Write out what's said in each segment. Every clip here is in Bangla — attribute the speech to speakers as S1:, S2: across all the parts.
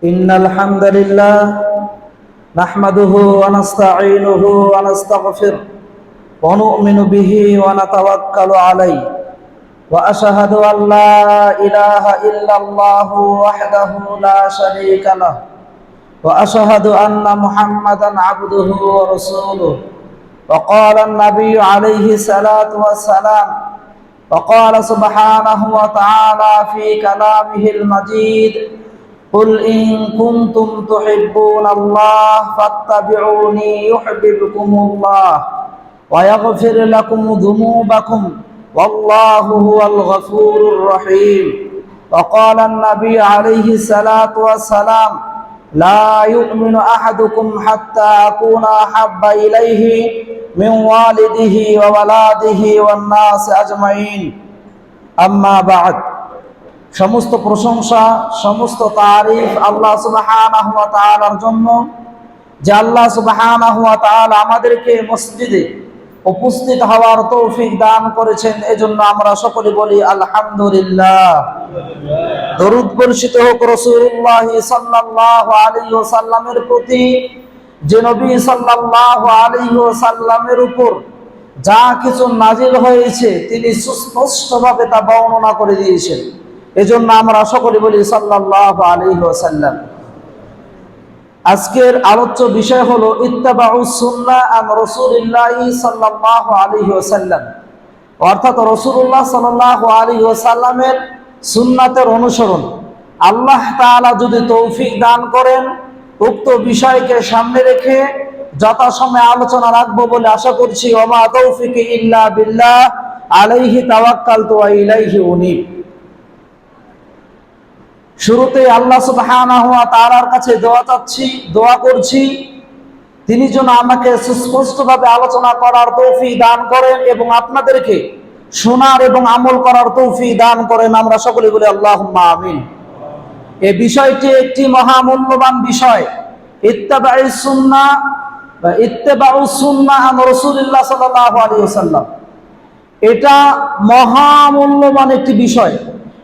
S1: إن الحمد لله نحمده ونستعينه ونستغفره ونؤمن به ونتوكل عليه وأشهد أن لا إله إلا الله وحده لا شريك له وأشهد أن محمدا عبده ورسوله وقال النبي عليه الصلاة والسلام وقال سبحانه وتعالى في كلامه المجيد قل إن كنتم تحبون الله فاتبعوني يحببكم الله ويغفر لكم ذنوبكم والله هو الغفور الرحيم وقال النبي عليه الصلاة والسلام لا يؤمن أحدكم حتى أكون أحب إليه من والده وولده والناس أجمعين أما بعد সমস্ত প্রশংসা সমস্ত তারিফ আল্লাহ সুবহানাহু ওয়া তাআলার জন্য, যে আল্লাহ সুবহানাহু ওয়া তাআলা আমাদেরকে মসজিদে উপস্থিত হওয়ার তৌফিক দান করেছেন। এজন্য আমরা সকলে বলি আলহামদুলিল্লাহ। দরুদ বর্ষিত হোক রাসূলুল্লাহ সাল্লাল্লাহু আলাইহি ওয়াসাল্লামের প্রতি, যে নবী সাল্লাল্লাহু আলাইহি ওয়াসাল্লামের উপর যা কিছু নাজিল হয়েছে তিনি সুস্পষ্টভাবে তা বর্ণনা করে দিয়েছেন। এজন্য আমরা সকলে বলি সাল্লাল্লাহু আলাইহি ওয়াসাল্লাম। আজকের আলোচ্য বিষয় হলো ইত্তিবাউস সুন্নাহ আন রাসূলিল্লাহ সাল্লাল্লাহু আলাইহি ওয়াসাল্লাম, অর্থাৎ রাসূলুল্লাহ সাল্লাল্লাহু আলাইহি ওয়াসাল্লামের সুন্নাতের অনুসরণ। আল্লাহ তাআলা যদি তৌফিক দান করেন, উক্ত বিষয়কে সামনে রেখে যথাসময়ে আলোচনা রাখবো বলে আশা করছি। ওয়া মা তাওফিকি ইল্লা বিল্লাহ আলাইহি তাওয়াক্কালতু ওয়া ইলাইহি উনীব। শুরুতে আল্লাহ সুবহানাহু ওয়া তাআলার কাছে দোয়া করছি তিনি যেন আমাকে সুস্পষ্টভাবে আলোচনা করার তৌফিক দান করেন এবং আপনাদেরকে শোনার এবং আমল করার তৌফিক দান করেন। আমরা সকলে বলি আল্লাহুম্মা আমিন। এই বিষয়টি একটি মহামূল্যবান বিষয়, ইত্তিবাউস সুন্নাহ বা ইত্তিবাউস সুন্নাহ আন রাসূলিল্লাহ সাল্লাল্লাহু আলাইহি ওয়াসাল্লাম। এটা মহামূল্যবান একটি বিষয়,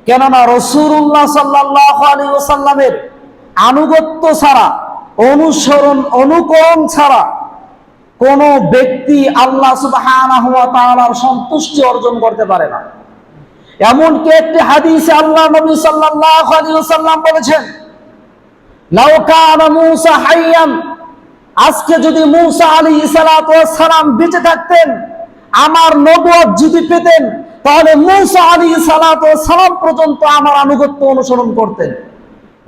S1: কেননা রাসূলুল্লাহ সাল্লাল্লাহু আলাইহি ওয়াসাল্লামের আনুগত্য ছাড়া, অনুকরণ ছাড়া কোন ব্যক্তি আল্লাহ সুবহানাহু ওয়া তাআলার সন্তুষ্টি অর্জন করতে পারে না। এমনকি একটি হাদিসে আল্লাহ নবী সাল্লাল্লাহু আলাইহি ওয়াসাল্লাম বলেছেন, লাউ কানা মূসা হাইয়ান, আজকে যদি মূসা আলাইহিস সালাতু ওয়াস সালাম বেঁচে থাকতেন, আমার নবুয়ত যদি পেতেন, তাহলে মূসা আলাইহিস সালাতু ওয়াস সালাম পর্যন্ত আমার আনুগত্য অনুসরণ করতেন।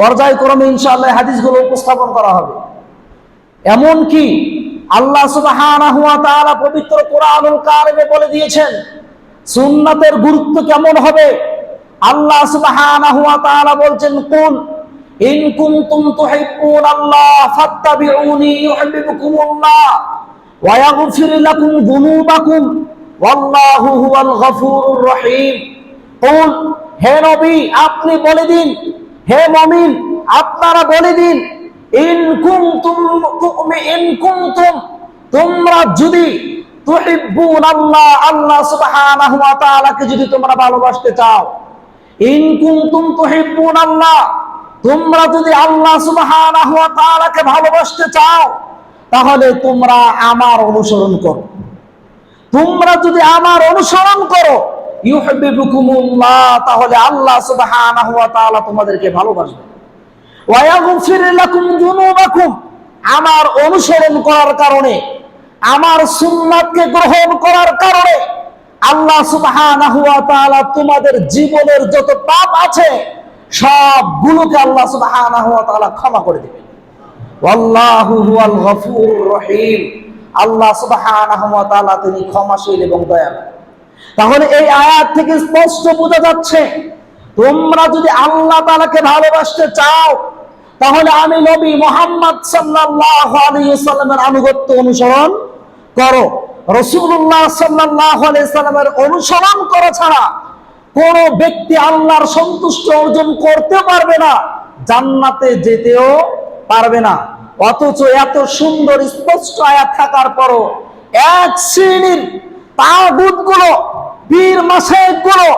S1: পর্যায়ক্রমে ইনশাআল্লাহ হাদিসগুলো উপস্থাপন করা হবে। এমনকি আল্লাহ সুবহানাহু ওয়া তাআলা পবিত্র কোরআনুল কারিমে বলে দিয়েছেন সুন্নাতের গুরুত্ব কেমন হবে। আল্লাহ সুবহানাহু ওয়া তাআলা বলছেন, কুল ইন কুনতুম তুহিব্বুনাল্লাহ ফাত্তাবিউনি ইউহিব্বুকুমুল্লাহ ওয়া ইয়াগফির লাকুম যুনুবাকুম ওয়াল্লাহু হুয়াল গফুরুর রহিম। কুল, হে নবী আপনি বলে দিন, হে মুমিন আপনারা বলে দিন, ইন কুনতুম তোমরা যদি তুহিব্বুনাল্লাহ, আল্লাহ সুবহানাহু ওয়া তাআলাকে যদি তোমরা ভালোবাসতে চাও, ইন কুনতুম তুহিব্বুনাল্লাহ, তোমরা যদি আল্লাহ সুবহানাহু ওয়া তাআলাকে ভালোবাসতে চাও, তাহলে তোমরা আমার অনুসরণ করো। তোমরা যদি আমার অনুসরণ করো, ইউহিব্বুকুমুল্লাহ, তাহলে আল্লাহ সুবহানাহু ওয়া তাআলা তোমাদেরকে ভালোবাসবে। ওয়া ইয়াগফির লাকুম যুনুবাকুম, আমার অনুসরণ করার কারণে, আমার সুন্নাতকে গ্রহণ করার কারণে আল্লাহ সুবহানাহু ওয়া তাআলা তোমাদের জীবনের যত পাপ আছে সবগুলোকে আল্লাহ সুবহানাহু ওয়া তাআলা ক্ষমা করে দিবেন। ওয়াল্লাহু হুয়াল গফুরুর রহিম, আল্লাহ সুবহানাহু ওয়া তাআলা তিনি ক্ষমাশীল এবং দয়ালু। তাহলে এই আয়াত থেকে স্পষ্ট বোঝা যাচ্ছে, তোমরা যদি আল্লাহ তাআলাকে ভালোবাসতে চাও, তাহলে আমি নবী মুহাম্মদ সাল্লাল্লাহু আলাইহি ওয়াসাল্লামের আনুগত্য অনুসরণ করো। রাসূলুল্লাহ সাল্লাল্লাহু আলাইহি ওয়াসাল্লামের অনুসরণ করা ছাড়া কোন ব্যক্তি আল্লাহর সন্তুষ্টি অর্জন করতে পারবে না, জান্নাতে যেতেও পারবে না। অথচ এত সুন্দর স্পষ্ট আয়াত থাকার পরও এক শ্রেণীর তাগুতগুলো, পীর মাশায়েখগুলো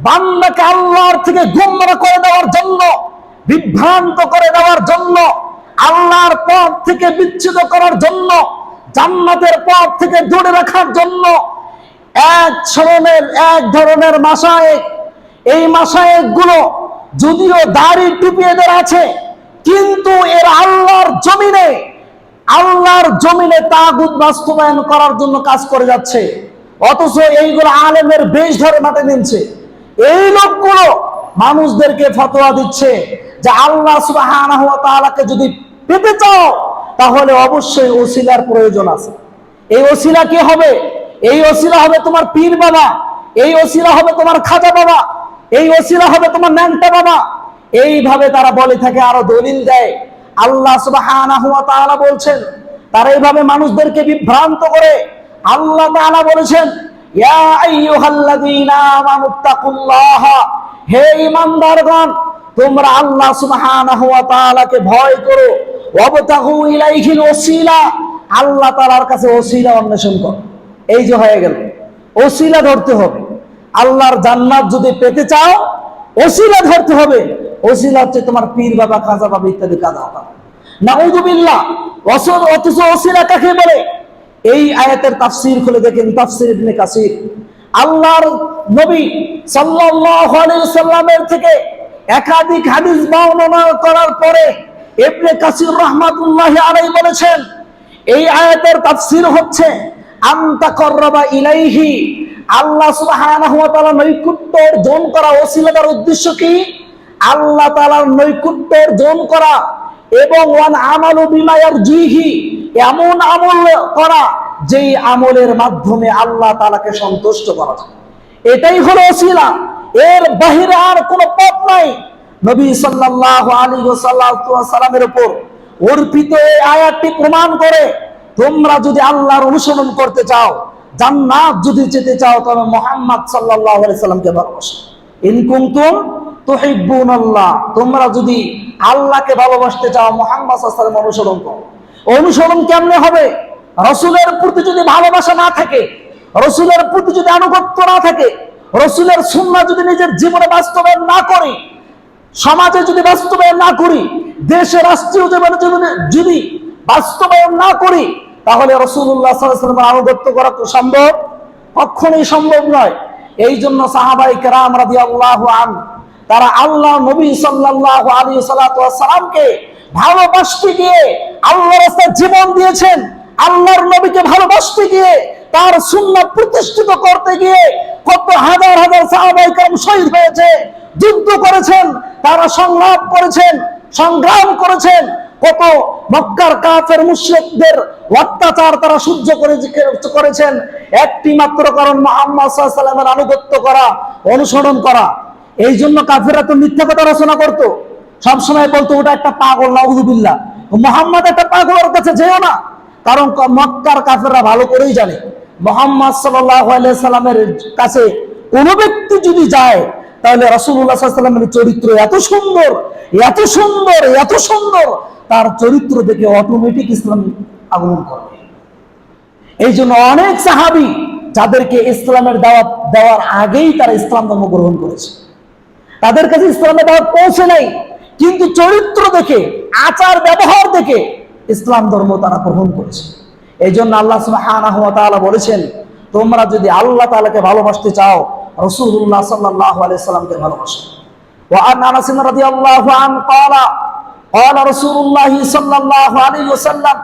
S1: বান্দাকে আল্লাহর থেকে গোমরা করে দেওয়ার জন্য বিভ্রান্ত করে দেওয়ার জন্য, আল্লাহর পথ থেকে বিচ্ছিন্ন করার জন্য, জান্নাতের পথ থেকে দূরে রাখার জন্য এক ধরনের মাশায়েখ। এই মাশায়েখ গুলো যদিও দাড়ি টুপি এদের আছে, কিন্তু এর আল্লাহর জমিনে তাগুত বাস্তবায়ন করার জন্য কাজ করে যাচ্ছে। অথচ এইগুলো আলেমের বেশ ধরে মাঠে নিচ্ছে। এই লোকগুলো মানুষদেরকে ফতোয়া দিচ্ছে যে আল্লাহ সুবহানাহু ওয়া তাআলাকে যদি পেতে চাও তাহলে অবশ্যই ওসিলার প্রয়োজন আছে। এই ওসিলা কি হবে? এই ওসিলা হবে তোমার পীর বাবা, এই ওসিলা হবে তোমার খাজা বাবা, এই ওসিলা হবে তোমার ন্যাংটা বাবা। এইভাবে তারা বলে থাকে, আরো দলিল দেয়। আল্লাহ সুবহানাহু ওয়া তাআলা বলছেন, তারা এইভাবে মানুষদেরকে বিভ্রান্ত করে। আল্লাহ তাআলা বলেছেন, ইয়া আইয়ুহাল্লাযীনা আমানুত্তাকুল্লাহ, হে ঈমানদারগণ তোমরা আল্লাহ সুবহানাহু ওয়া তাআলাকে ভয় করো, ওয়াবতাগু ইলাইহিল ওসিলা, আল্লাহ তাআলার কাছে ওসিলা অন্বেষণ করো। এই যে হয়ে গেল, ওসিলা ধরতে হবে। আল্লাহর জান্নাত যদি পেতে চাও ওসিলা ধরতে হবে। ওসিলা হচ্ছে তোমার পীর বাবা, খাজা বাবা ইত্যাদি কাজা বাবা। নাউযুবিল্লাহ। অথচ ওসিলা কাকে বলে? এই আয়াতের তাফসীর খুলে দেখেন, তাফসীর ইবনে কাসির। আল্লাহর নবী সাল্লাল্লাহু আলাইহি সাল্লামের থেকে একাধিক হাদিস বর্ণনা করার পরে ইবনে কাসির রাহমাতুল্লাহি আলাইহি বলেছেন, এই আয়াতের তাফসীর হচ্ছে আনতাকাররাবা ইলাইহি, আল্লাহ সুবহানাহু ওয়া তাআলা নৈকট্য অর্জন করা। ওসিলার উদ্দেশ্য কি? আল্লাহ তাআলার নৈকট্য অর্জন করা এবং ওয়ান আমালু বিমা ইয়ারজিহি, এমন আমল করা যেই আমলের মাধ্যমে আল্লাহ তাআলাকে সন্তুষ্ট করা যায়। এটাই হলো ওসিলা। এর বাহিরে আর কোনো পথ নাই। নবী সাল্লাল্লাহু আলাইহি ওয়াসাল্লামের উপর অর্পিত এই আয়াতটি প্রমাণ করে, তোমরা যদি আল্লাহর অনুসরণ করতে চাও, জান্নাত যদি যেতে চাও, তবে মুহাম্মদ সাল্লাল্লাহু আলাইহি সাল্লামকে ভালোবাসো। ইন কুনতুম তুহিব্বুনাল্লাহ, তোমরা যদি আল্লাহকে ভালোবাসতে চাও মুহাম্মদ সাল্লাল্লাহু আলাইহি সাল্লাম অনুসরণ করো। অনুসরণ কেমনে হবে? রাসূলের প্রতি যদি ভালোবাসা না থাকে, রাসূলের প্রতি যদি আনুগত্য না থাকে, রাসূলের সুন্নাহ যদি নিজের জীবনে বাস্তবায়ন না করি, সমাজে যদি বাস্তবায়ন না করি, দেশে রাষ্ট্রীয় জীবনে যদি বাস্তবায়ন না করি, তাহলে রাসূলুল্লাহ সাল্লাল্লাহু আলাইহি ওয়াসাল্লামের আনুগত্য করা তো সম্ভব? কখনোই সম্ভব নয়। এই জন্য সাহাবায়ে কেরাম রাদিয়াল্লাহু আনহু তারা আল্লাহ নবী সাল্লাল্লাহু আলাইহি ওয়াসাল্লামকে ভালোবাসতে গিয়ে আল্লাহর রাস্তায় জীবন দিয়েছেন। আল্লাহর নবীকে ভালোবাসতে গিয়ে, তার সুন্নাহ প্রতিষ্ঠিত করতে গিয়ে কত হাজার হাজার সাহাবায়ে কেরাম শহীদ হয়েছে, যুদ্ধ করেছেন, তারা সংগ্রাম করেছেন। কত মক্কার কাফের মুশরিকদের অত্যাচার তারা সহ্য করেছেন, একটি মাত্র কারণ মুহাম্মদ সাল্লাল্লাহু আলাইহি ওয়াসাল্লামের আনুগত্য করা, অনুসরণ করা। এই জন্য কাফেররা তো মিথ্যা কথা রচনা করতো, সবসময় বলতো ওটা একটা পাগল, নাউযুবিল্লাহ, মুহাম্মদ একটা পাগলের কাছে যেও না। কারণ মক্কার কাফেররা ভালো করেই জানে মুহাম্মদ সাল্লাল্লাহু আলাইহি সাল্লামের কাছে কোন ব্যক্তি যদি যায়, তাহলে রাসূলুল্লাহ সাল্লাল্লাহু আলাইহি সাল্লামের চরিত্র এত সুন্দর, এত সুন্দর, এত সুন্দর, তার চরিত্র দেখে অটোমেটিক ইসলাম আগমন করবে। এই জন্য অনেক সাহাবী যাদেরকে ইসলামের দাওয়াত দেওয়ার আগেই তারা ইসলাম ধর্ম গ্রহণ করেছে, তাদের কাছে ইসলামের দাওয়াত পৌঁছে নাই, কিন্তু চরিত্র দেখে, আচার ব্যবহার দেখে ইসলাম ধর্ম তারা গ্রহণ করেছে। এই জন্য আল্লাহ সুবহানাহু ওয়া তাআলা বলেছেন, তোমরা যদি আল্লাহ তাআলাকে ভালোবাসতে চাও, রাসূলুল্লাহ সাল্লাল্লাহু আলাইহি সাল্লামকে ভালোবাসো। ওয়া আন আনাস রাদিয়াল্লাহু আনহু ক্বালা ক্বালা রাসূলুল্লাহ সাল্লাল্লাহু আলাইহি ওয়াসাল্লাম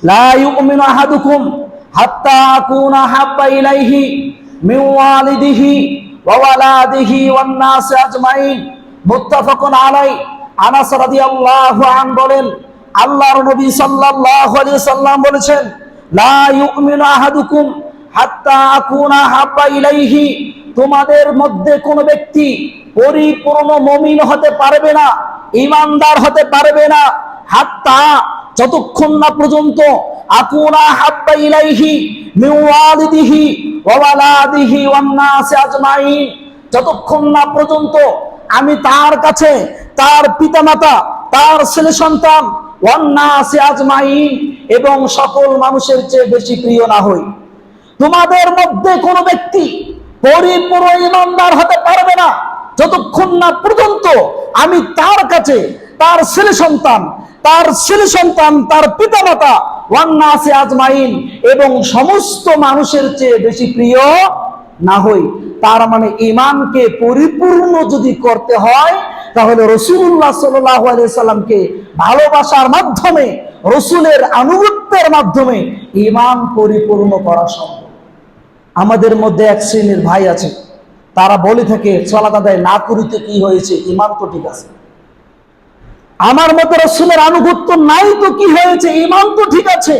S1: লা ইউমিনু আহাদুকুম হাত্তা আকুনা হাব্বা ইলাইহি মিন ওয়ালিদিহি ওয়া ওয়ালাদিহি ওয়ান নাস আজমাইন, মুত্তাফাকুন আলাইহি। আনাস রাদিয়াল্লাহু আনহু বলেন, আল্লাহর নবী সাল্লাল্লাহু আলাইহি সাল্লাম বলেছেন, লা ইউমিনু আহাদুকুম হাত্তা আকুনা হাব্বা ইলাইহি, তোমাদের মধ্যে কোন ব্যক্তি পরিপূর্ণ মুমিন হতে পারবে না, ঈমানদার হতে পারবে না, হাত্তা, যতক্ষণ না পর্যন্ত, আকুনা হাব্বা ইলাইহি মিন ওয়ালিদিহি ওয়া ওয়ালাদিহি ওয়ান নাস আজমাইন, যতক্ষণ না পর্যন্ত আমি তার কাছে, তার পিতামাতা, তার ছেলে সন্তান, ওয়ান নাস আজমাইন, এবং সকল মানুষের চেয়ে বেশি প্রিয় না হই। তোমাদের মধ্যে কোন ব্যক্তি পরিপূর্ণ ঈমানদার হতে পারবে না যতক্ষণ না পর্যন্ত আমি তার কাছে তার ছেলে সন্তান, তার পিতামাতা ওয়ান্নাসে আজমাইন এবং সমস্ত মানুষের চেয়ে বেশি প্রিয় না হই। তার মানে ঈমানকে পরিপূর্ণ যদি করতে হয় তাহলে রাসূলুল্লাহ সাল্লাল্লাহু আলাইহি সাল্লামকে ভালোবাসার মাধ্যমে, রাসূলের আনুগত্যের মাধ্যমে ঈমান পরিপূর্ণ করা সম্ভব। আমাদের মধ্যে এক শ্রেণীর ভাই আছে, তারা বলে থাকে সালাত আদায় না করিতে কি হয়েছে, ঈমান তো ঠিক আছে। আমার মতে রাসূলের আনুগত্য নাই তো কি হয়েছে, ঈমান তো ঠিক আছে।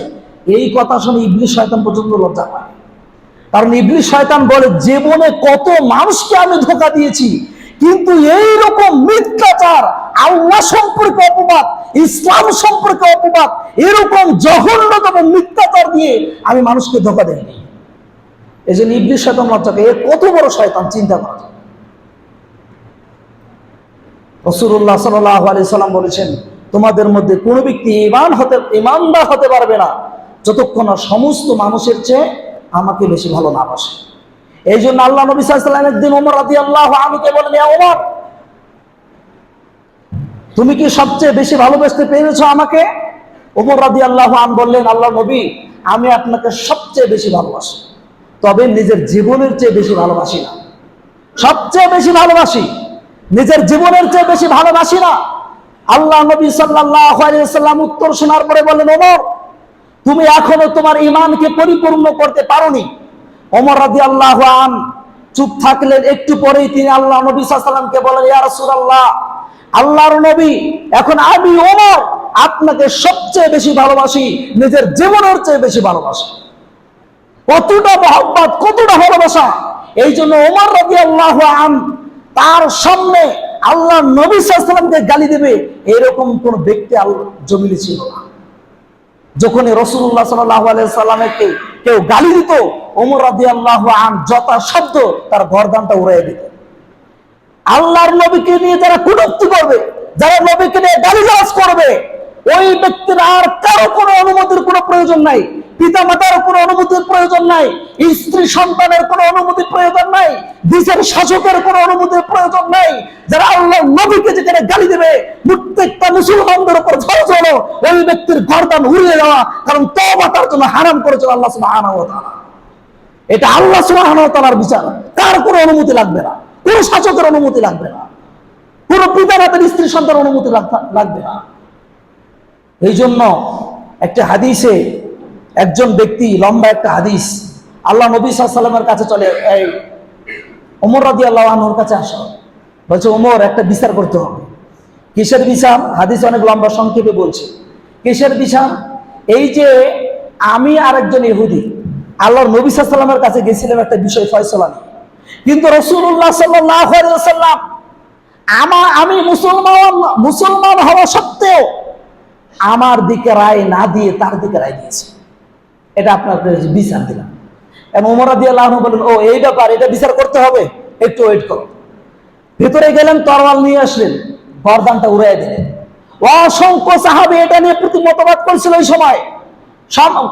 S1: এই কথা শুনে ইবলিস শয়তান পর্যন্ত লজ্জা পায়। কারণ ইবলিস শয়তান বলে, জীবনে কত মানুষকে আমি ধোঁকা দিয়েছি, কিন্তু এই রকম মিথ্যাচার, আল্লাহ সম্পর্কে অপবাদ, ইসলাম সম্পর্কে অপবাদ, এরকম জঘন্যতম মিথ্যাচার দিয়ে আমি মানুষকে ধোঁকা দেইনি। এই জন্য ইবলিস শয়তান লজ্জা পায়। কত বড় শয়তান চিন্তা করা যায়। রাসূলুল্লাহ সাল্লাল্লাহু আলাইহি সাল্লাম বলেছেন, তোমাদের মধ্যে কোনো ব্যক্তি ঈমানদার হতে পারবে না যতক্ষণ না সমস্ত মানুষের চেয়ে আমাকে বেশি ভালো না বাসে। এই জন্য আল্লাহ নবী সাল্লাল্লাহু আলাইহি ওয়াসাল্লাম একদিন ওমর রাদিয়াল্লাহু আনহুকে বলেন, ইয়া ওমর, তুমি কি সবচেয়ে বেশি ভালোবাসতে পেরেছো আমাকে? ওমর রাদিয়াল্লাহু আনহু বললেন, আল্লাহ নবী, আমি আপনাকে সবচেয়ে বেশি ভালোবাসি, তবে নিজের জীবনের চেয়ে বেশি ভালোবাসি না। সবচেয়ে বেশি ভালোবাসি, নিজের জীবনের চেয়ে বেশি ভালোবাসি না। আল্লাহ নবী সাল্লাল্লাহু আলাইহি ওয়াসাল্লাম উত্তর শোনার পরে বললেন, ওমর, তুমি এখনো তোমার ঈমানকে পরিপূর্ণ করতে পারোনি। ওমর রাদিয়াল্লাহু আনহু চুপ থাকলেন। একটু পরেই তিনি আল্লাহ নবী সাল্লাল্লাহু আলাইহি ওয়াসাল্লামকে বলেন, ইয়া রাসূলুল্লাহ, আল্লাহর নবী, এখন আমি ওমর আপনাকে সবচেয়ে বেশি ভালোবাসি, নিজের জীবনের চেয়ে বেশি ভালোবাসি। কতটা মহব্বত, কতটা ভালোবাসা! এই জন্য ওমর রাদিয়াল্লাহু আনহু তার সামনে আল্লাহ নবী সাল্লাল্লাহু আলাইহি ওয়াসাল্লামকে গালি দেবে এরকম কোন ব্যক্তি জমিনে ছিল না। যখন রাসূলুল্লাহ সাল্লাল্লাহু আলাইহি ওয়াসাল্লামকে কেউ গালি দিত, ওমর রাদিয়াল্লাহু আনহু যত শব্দ তার গর্দানটা উড়িয়ে দিত। আল্লাহর নবীকে নিয়ে যারা কটূক্তি করবে, যারা নবীকে নিয়ে গালিগালাজ করবে, ওই ব্যক্তির আর কারো কোনো অনুমতির কোনো প্রয়োজন নাই, পিতামাতার কোনো অনুমতির প্রয়োজন নাই, স্ত্রী সন্তানের কোনো অনুমতির প্রয়োজন নাই, দেশের শাসকের কোনো অনুমতির প্রয়োজন নাই। যারা আল্লাহর নবীকে যেখানে গালি দেবে, প্রত্যেকটা মুসলমানদের উপর ফরজ হলো ওই ব্যক্তির গর্দান উড়িয়ে দেওয়া, কারণ তওবা তার জন্য হারাম করেছেন আল্লাহ সুবহানাহু ওয়া তাআলা। এটা আল্লাহ সুবহানাহু ওয়া তাআলার বিচার, তার কোনো অনুমতি লাগবে না, কোনো শাসকের অনুমতি লাগবে না, কোনো পিতামাতার স্ত্রী সন্তানের অনুমতি লাগবে না। এই জন্য একটা হাদিসে একজন ব্যক্তি, লম্বা একটা হাদিস, আল্লাহ নবী সাল্লাল্লাহু আলাইহি ওয়াসাল্লামের কাছে চলে, এই ওমর রাদিয়াল্লাহু আনহুর কাছে আসো, বলছে, ওমর, একটা বিচার করতে হবে। কিসের বিচার? হাদিস অনেক লম্বা, সংক্ষেপে বলছে। কিসের বিচার? এই যে আমি আর একজন ইহুদি আল্লাহর নবী সাল্লাল্লাহু আলাইহি ওয়াসাল্লামের কাছে গেছিলাম একটা বিষয় ফয়সালা নিয়ে, কিন্তু রাসূলুল্লাহ সাল্লাল্লাহু আলাইহি ওয়াসাল্লাম আমি মুসলমান হওয়া সত্ত্বেও আমার দিকে রায় না দিয়ে তার দিকে রায় দিয়েছে। এটা আপনার বিচার দিলাম। এবং ওমর রাদিয়াল্লাহু আনহু বলেন, ও এই ব্যাপার, এটা বিচার করতে হবে, একটু ওয়েট করো। ভিতরে গেলেন, তরোয়াল নিয়ে আসলেন, গর্দানটা উড়াই দিলেন। অসংখ্য সাহাবী এটা নিয়ে প্রতি মতবাদ করছিল, ওই সময়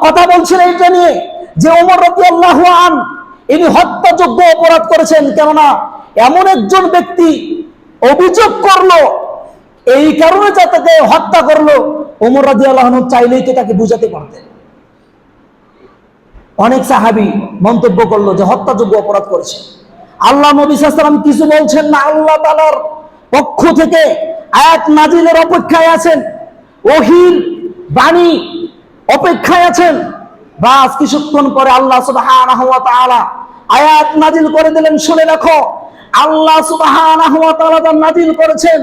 S1: কথা বলছিল এটা নিয়ে যে ওমর রাদিয়াল্লাহু আনহু ইনি হত্যাযোগ্য অপরাধ করেছেন। কেননা এমন একজন ব্যক্তি অভিযোগ করলো, এই কারণে তাকে হত্যা করলো। ওমর রাদিয়াল্লাহু আনহু চাইলেই তো তাকে বুঝাতে পারতেন। অনেক সাহাবী মন্তব্য করলো যে হত্যাযোগ্য অপরাধ করেছে। আল্লাহ নবী সাল্লাল্লাহু আলাইহি ওয়াসাল্লাম কিছু বলছেন না, আল্লাহ তাআলার পক্ষ থেকে আয়াত নাজিলের অপেক্ষায় আছেন, ওহীর বাণী অপেক্ষায় আছেন। বাস কিছুক্ষণ পরে আল্লাহ সুবহানাহু ওয়া তাআলা আয়াত নাজিল করে দিলেন। শুনে রাখো, আল্লাহ সুবহানাহু ওয়া তাআলা নাজিল করেছেন,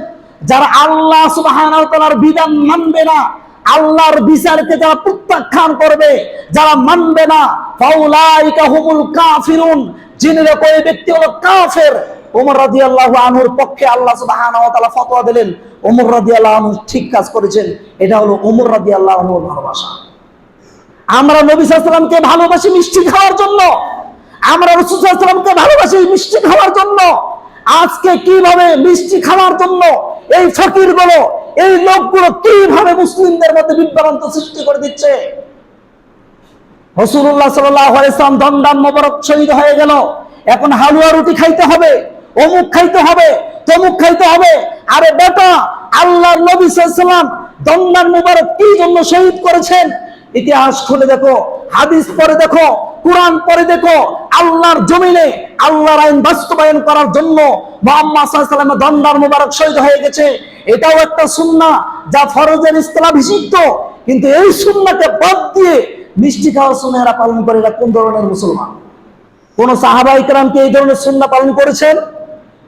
S1: যারা আল্লাহ সুবহানাহু ওয়া তাআলার বিধান মানবে না, আল্লাহর বিচারকে যারা প্রত্যাখ্যান করবে, যারা মানবে না, ফাউলাইকা হুমুল কাফিরুন, জিনেরা কোন ব্যক্তি হলো কাফের। ওমর রাদিয়াল্লাহু আনহুর পক্ষে আল্লাহ সুবহানাহু ওয়া তাআলা ফতোয়া দিলেন, ওমর রাদিয়াল্লাহু আনহু ঠিক কাজ করেছেন। এটা হলো ওমর রাদিয়াল্লাহু আনহুর ভালোবাসা। আমরা নবী সাল্লাল্লাহু আলাইহি ওয়াসাল্লামকে ভালোবাসি মিষ্টি খাওয়ার জন্য, আমরা রাসূল সাল্লাল্লাহু আলাইহি ওয়াসাল্লামকে ভালোবাসি মিষ্টি খাওয়ার জন্য। আজকে কিভাবে মিষ্টি খাওয়ার জন্য এই ফকিরগুলো, এই লোকগুলো কিভাবে মুসলিমদের মধ্যে বিভ্রান্ত সৃষ্টি করে দিচ্ছে। রাসূলুল্লাহ সাল্লাল্লাহু আলাইহি ওয়াসাল্লাম দমদাম মোবারক শহীদ হয়ে গেল, এখন হালুয়া রুটি খাইতে হবে, অমুক খাইতে হবে, চমক খাইতে হবে। আরে বেটা, আল্লাহর নবী সাল্লাল্লাহু আলাইহি ওয়াসাল্লাম দন্ডার মুবারক কি জন্য শহীদ করেছেন? ইতিহাস খুলে দেখো, হাদিস পড়ে দেখো, কোরআন পড়ে দেখো। আল্লাহর জমিনে আল্লাহর আইন বাস্তবায়ন করার জন্য মুহাম্মদ সাল্লাল্লাহু আলাইহি ওয়াসাল্লাম দন্ডার মুবারক শহীদ হয়ে গেছে। এটাও একটা সুন্নাহ যা ফরজের ইসলাভিষিক্ত। কিন্তু এই সুন্নাহকে বাদ দিয়ে মিষ্টি খাওয়া সুন্নাহরা পালন করে, এরা কোন ধরনের মুসলমান? কোন সাহাবায়ে কেরাম কি এই ধরনের সুন্নাহ পালন করেছেন?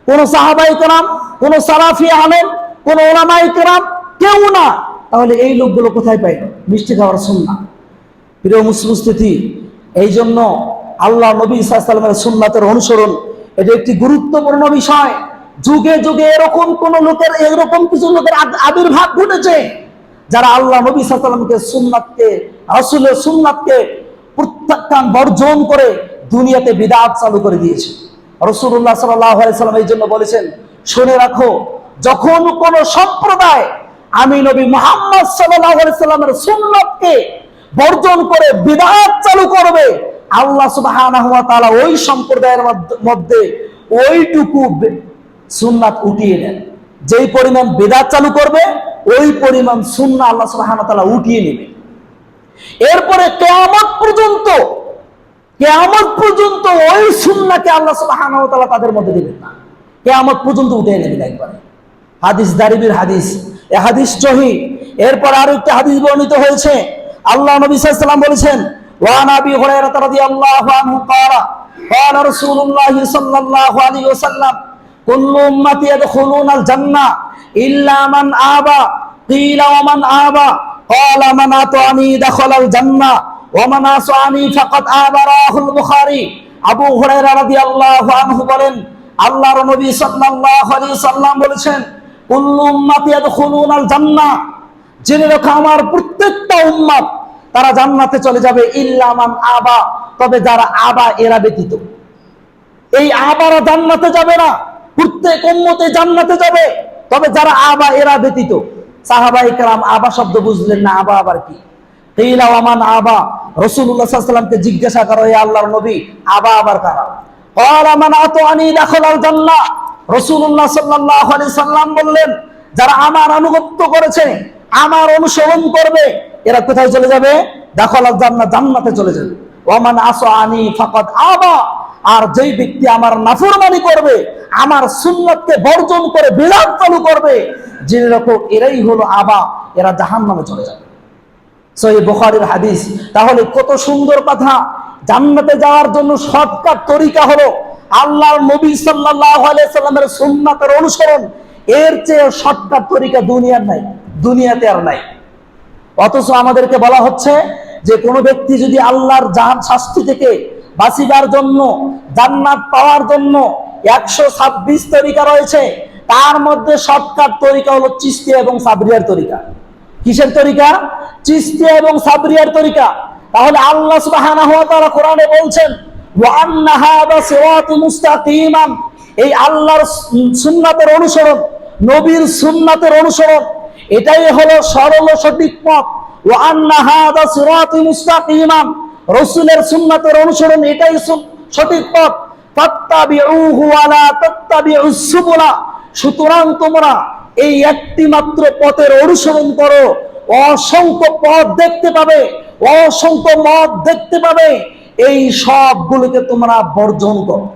S1: কোন সাহাবায়ে কেরাম, কোন সালাফি আলেম, কোন উলামায়ে কেরাম? কেউ না। তাহলে এই লোকগুলো কোথায় পাইল মিষ্টি খাওয়ার সুন্নাহ? প্রিয় মুসলিম, এই জন্য আল্লাহ নবী সাল্লাল্লাহু আলাইহি ওয়াসাল্লামের সুন্নাতের অনুসরণ এটা একটি গুরুত্বপূর্ণ বিষয়। যুগে যুগে এরকম কিছু লোকের আবির্ভাব ঘটেছে যারা আল্লাহ নবী সাল্লাল্লাহু আলাইহি ওয়াসাল্লামকে সুন্নাতকে, রাসূলের সুন্নাতকে প্রত্যাখ্যান বর্জন করে দুনিয়াতে বিদআত চালু করে দিয়েছে। রাসূলুল্লাহ সাল্লাল্লাহু আলাইহি ওয়াসাল্লাম এই জন্য বলেছেন, শুনে রাখো, যখন কোন সম্প্রদায় আমি নবী মুহাম্মদ সাল্লাল্লাহু আলাইহি ওয়াসাল্লামের সুন্নাতকে বর্জন করে বিদআত চালু করবে, আল্লাহ সুবহানাহু ওয়া তাআলা ওই সম্প্রদায়ের মধ্যে ওইটুকু সুন্নাত উঠিয়ে নেন। যেই পরিমাণ বিদআত চালু করবে ওই পরিমাণ সুন্নাহ আল্লাহ সুবহানাহু ওয়া তাআলা উঠিয়ে নেবে। এরপরে কিয়ামত পর্যন্ত ওই সুন্নাহকে আল্লাহ সুবহানাহু ওয়া তাআলা তাদের মধ্যে দিবেন না, কিয়ামত পর্যন্ত উঠিয়ে নেবেন একবারে। হাদিস দারিবির হাদিস, এই হাদিস সহিহ। এরপর আরো একটা হাদিস বর্ণিত হয়েছে, আল্লাহ নবী সাল্লাল্লাহু আলাইহি ওয়াসাল্লাম বলেছেন, ওয়া নাবি হুরায়রা রাদিয়াল্লাহু আনহু ক্বালা ক্বালা রাসূলুল্লাহ সাল্লাল্লাহু আলাইহি ওয়াসাল্লাম কুল্লু উম্মতি ইয়াদখুলুনাল জান্নাহ ইল্লা মান আবা ক্বিলা ওয়া মান আবা ক্বালা মান আতানি দাখালাল জান্নাহ ওয়া মান আসানি ফাকাদ আবা রাহুল বুখারী। আবু হুরায়রা রাদিয়াল্লাহু আনহু বলেন, আল্লাহর নবী সাল্লাল্লাহু আলাইহি ওয়াসাল্লাম বলেছেন, কুল্লু উম্মতি ইয়াদখুলুনাল জান্নাহ, জেনে রাখো আমার প্রত্যেকটা উম্মত তারা জান্নাতে চলে যাবে, ইল্লা মান আবা, তবে যারা আবা এরা ব্যতীত। এই আবারা জান্নাতে যাবে না, প্রত্যেক উম্মতে জান্নাতে যাবে, তবে যারা আবা এরা ব্যতীত। সাহাবায়ে কেরাম আবা শব্দ বুঝলেন না, আবা আবার কি? কিলা ওয়া মান আবা, রাসূলুল্লাহ সাল্লাল্লাহু আলাইহি ওয়াসাল্লামকে জিজ্ঞাসা করো, হে আল্লাহর নবী, আবা আবার কারা? ক্বালা মান আতানি দাখালাল জান্নাহ, রাসূলুল্লাহ সাল্লাল্লাহু আলাইহি ওয়াসাল্লাম বললেন, যারা আমার আনুগত্য করেছে, আমার অনুসরণ করবে, এরা কোথায় চলে যাবে? দাখালাল জান্নাহ, জান্নাতে চলে যাবে। ওয়া মান আসানি ফাকাদ আবা, আর যেই ব্যক্তি আমার নাফরমানি করবে, আমার সুন্নাতকে বর্জন করে বিদআত চালু করবে, জেনে রাখো এরাই হলো আবা, এরা জাহান্নামে চলে যাবে। সহিহ বুখারীর হাদিস। তাহলে কত সুন্দর কথা! জান্নাতে যাওয়ার জন্য শর্টকাট তরিকা হলো আল্লাহর নবী সাল্লাল্লাহু আলাইহি ওয়াসাল্লামের সুন্নাতের অনুসরণ। এর চেয়ে শর্টকাট তরিকা দুনিয়াতে আর নাই। অথচ আমাদেরকে বলা হচ্ছে যে কোনো ব্যক্তি যদি আল্লাহর শাস্তি থেকে বাঁচিবার জন্য, জান্নাত পাওয়ার জন্য 126 তরিকা রয়েছে, তার মধ্যে শর্টকাট তরিকা হলো চিশতিয়া এবং সাবরিয়ার তরিকা। কিসের তরিকা? চিশতিয়া এবং সাবরিয়ার তরিকা। তাহলে আল্লাহ সুবহানাহু ওয়া তাআলা কোরআনে বলছেন, ওয়া আন্না হাযা সিরাতুল মুস্তাকিমান, এই আল্লাহর সুন্নাতের অনুসরণ, নবীর সুন্নাতের অনুসরণ, এটাই হলো সরল ও সঠিক পথ। ওয়া আন্না হাযা সিরাতুল মুস্তাকিমান, রাসূলের সুন্নাতের অনুসরণ এটাই সঠিক পথ। ফাত্তাবিউহু ওয়া লা তাত্তাবিউস সুবুলা, সুতরাং তোমরা এই একটি মাত্র পথের অনুসরণ করো, অসংখ্য পথ দেখতে পাবে, অসংখ্য মত দেখতে পাবে, এই সবগুলোকে তোমরা বর্জন করো।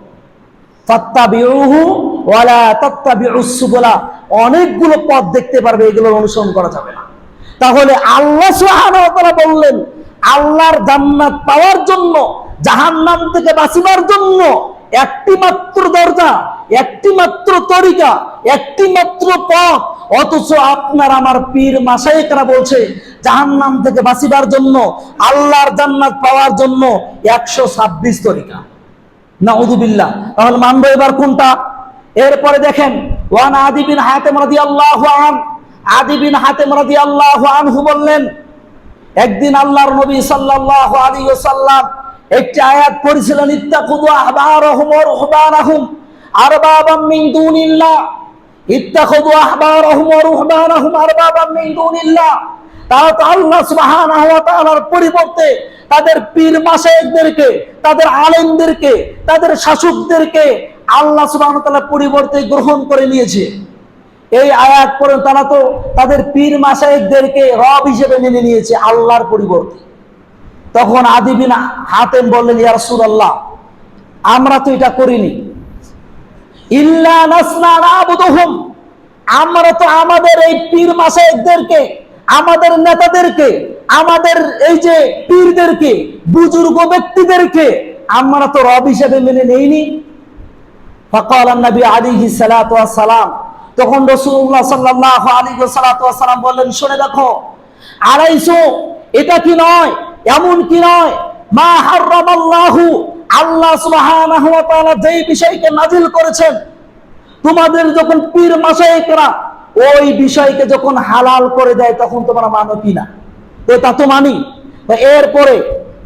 S1: ফাত্তাবিউহু ওয়া লা তাত্তাবিউস সুবুলা, অনেকগুলো পথ দেখতে পারবে, এগুলোর অনুসরণ করা যাবে না। তাহলে আল্লাহ সুবহানাহু ওয়া তাআলা বললেন, আল্লাহর জান্নাত পাওয়ার জন্য, জাহান্নাম থেকে বাঁচিবার জন্য একটি মাত্র দরজা, একটি মাত্র তরিকা, একটি মাত্র পথ। অথচ আপনার আমার পীর মাশায়েখরা বলছে জাহান্নাম থেকে বাঁচিবার জন্য, আল্লাহর জান্নাত পাওয়ার জন্য 126 তরিকা। নাউযুবিল্লাহ। তাহলে মানবো এবার কোনটা? এরপরে দেখেন, ওয়ান আদি বিন হাতেম রাদিয়াল্লাহু আনহু, আদি বিন হাতেম রাদিয়াল্লাহু আনহু বললেন, একদিন আল্লাহর নবী সাল্লাল্লাহু আলাইহি ওয়াসাল্লাম একটি আয়াত পড়ছিলেন, ইত্তাকুযু আহবারাহুম ওয়া রুহবানাহুম আরবাবাম মিন দুনিল্লাহ, ইত্তাকুযু আহবারাহুম ওয়া রুহবানাহুম আরবাবাম মিন দুনিল্লাহ। তারা তো আল্লাহ সুবহানাহু ওয়া তাআলার পরিবর্তে তাদের পীর মাশায়েখদেরকে, তাদের আলেমদেরকে, তাদের শাসকদেরকে আল্লাহ সুবহানাহু ওয়া তাআলা পরিবর্তে গ্রহণ করে নিয়েছে। এই আয়াত পড়ে তারা তো তাদের পীর মাশায়েখদেরকে রব হিসেবে মেনে নিয়েছে আল্লাহর পরিবর্তে। তখন আদি বিন হাতেম বললেন, ইয়া রাসূলুল্লাহ, আমরা তো এটা করিনি। ইল্লা নাসনা নাবুদুহুম, আমরা তো আমাদের এই পীর মাশায়েখদেরকে, আমাদের নেতাদেরকে, আমাদের এই যে পীরদেরকে, বুজুর্গ ব্যক্তিদেরকে আমরা তো রব হিসেবে মেনে নেইনি। ফাকাল নবী আলাইহিস সালাতু ওয়াস সালাম, তখন রাসূলুল্লাহ সাল্লাল্লাহু আলাইহি ওয়াসাল্লাম বললেন, শুনে দেখো, আলাইসু, এটা কি নয়, এমন কি নয়, মা হারামাল্লাহু, আল্লাহ সুবহানাহু ওয়া তাআলা যেই বিষয়কে নাজিল করেছেন, তোমাদের যখন পীর মাশায়েখরা ওই বিষয়কে যখন হালাল করে দেয় তখন তোমরা মানো কিনা? তা তো মানি। এরপরে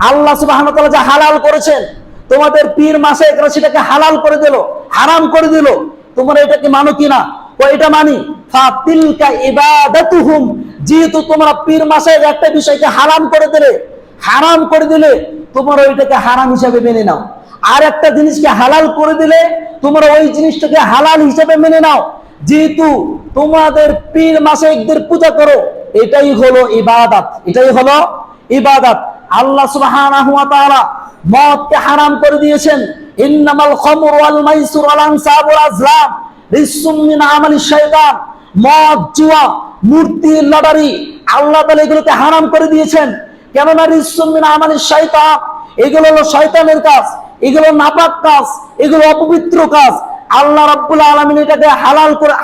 S1: আল্লাহ সুবহানাহু ওয়া তাআলা যা হালাল করেছেন, তোমাদের পীর মাশায়েখরা সেটাকে হালাল করে দিল, হারাম করে দিল, তোমরা এটাকে মানো কিনা? এটা মানি। ফাতিলকা ইবাদাতুহুম, যেহেতু তোমরা পীর মাশায়েখ একটা বিষয়কে হারাম করে দিলে তোমরা ওইটাকে হারাম হিসাবে মেনে নাও। আর একটা জিনিসকে হালাল করে দিলে তোমরা ওই জিনিসটাকে হালাল হিসাবে মেনে নাও। যেহেতু তোমাদের পীর মাশায়েখদের পূজা করো, এটাই হলো ইবাদত, এটাই হলো ইবাদত। আল্লাহ সুবহানাহু ওয়া তাআলা মদকে হারাম করে দিয়েছেন। ইন্নামাল খামরু ওয়াল মাইসিরু ওয়াল আনসাবু ওয়াল আজলাম রিজসুম মিন আমালিশ শাইতান, মদ, জুয়া, মূর্তি, লটারি, আল্লাহ তাআলা এগুলোকে হারাম করে দিয়েছেন। কেননা রিজসুম মিন আমালিশ শাইতান, এগুলো হলো শয়তানের কাজ, এগুলো নাপাক কাজ, এগুলো অপবিত্র কাজ। আল্লাহ রাব্বুল আলামিন এটাকে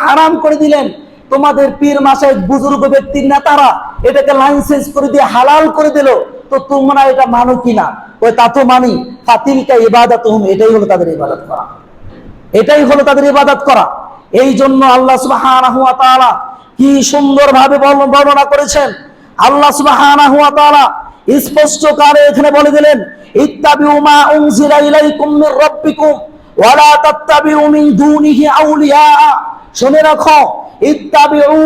S1: হারাম করে দিলেন। তোমাদের পীর মাশায়েখ, বুজুর্গ ব্যক্তির নেতারা এটাকে লাইসেন্স করে দিয়ে হালাল করে দিল, তো তোমরা এটা মানো কিনা? ওই তা তো মানি। ফাতিলকা ইবাদাতুহুম, এটাই হলো তাদের ইবাদত করা, এটাই হলো তাদের ইবাদত করা। এই জন্য আল্লাহ সুবহানাহু ওয়া তাআলা কি সুন্দরভাবে বর্ণনা করেছেন। আল্লাহ সুবহানাহু ওয়া তাআলা স্পষ্ট করে এখানে বলে দিলেন, ইত্তাবিউ মা উনজিলা ইলাইকুম মির রাব্বিকুম ওয়া লা তাত্তাবিউ মিন দুনিহি আউলিয়া। শুনে রাখো, ইত্তাবিউ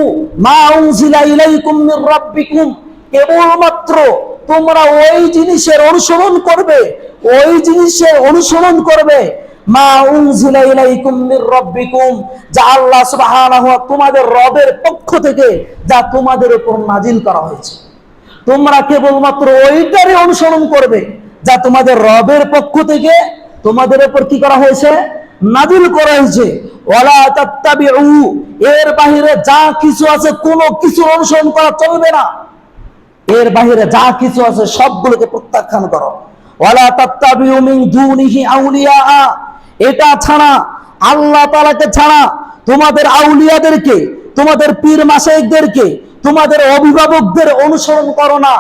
S1: মা উনজিলা ইলাইকুম মির রাব্বিকুম, কেবলমাত্র তোমরা ওই জিনিসের অনুসরণ করবে, ওই জিনিসের অনুসরণ করবে মা উনজিলা ইলাইকুম মির রাব্বিকুম, যা আল্লাহ সুবহানাহু ওয়া তোমাদের রবের পক্ষ থেকে যা তোমাদের উপর নাজিল করা হয়েছে। তোমরা কেবলমাত্র ওইটারই অনুসরণ করবে যা তোমাদের রবের পক্ষ থেকে তোমাদের উপর কি করা হয়েছে? নাজিল করা হয়েছে। ওয়ালা তাত্তাবিউ, এর বাহিরে যা কিছু আছে কোনো কিছু অনুসরণ করা চলবে না। এর বাহিরে যা কিছু আছে সবগুলোকে প্রত্যাখ্যান করো। ওয়ালা তাত্তাবিউ মিন দুনিহি আউলিয়া, এটা ছাড়া, আল্লাহ তাআলাকে ছাড়া তোমাদের আউলিয়াদেরকে, তোমাদের পীর মাশায়েখদেরকে, তোমাদের অভিভাবকদের অনুসরণ করো না।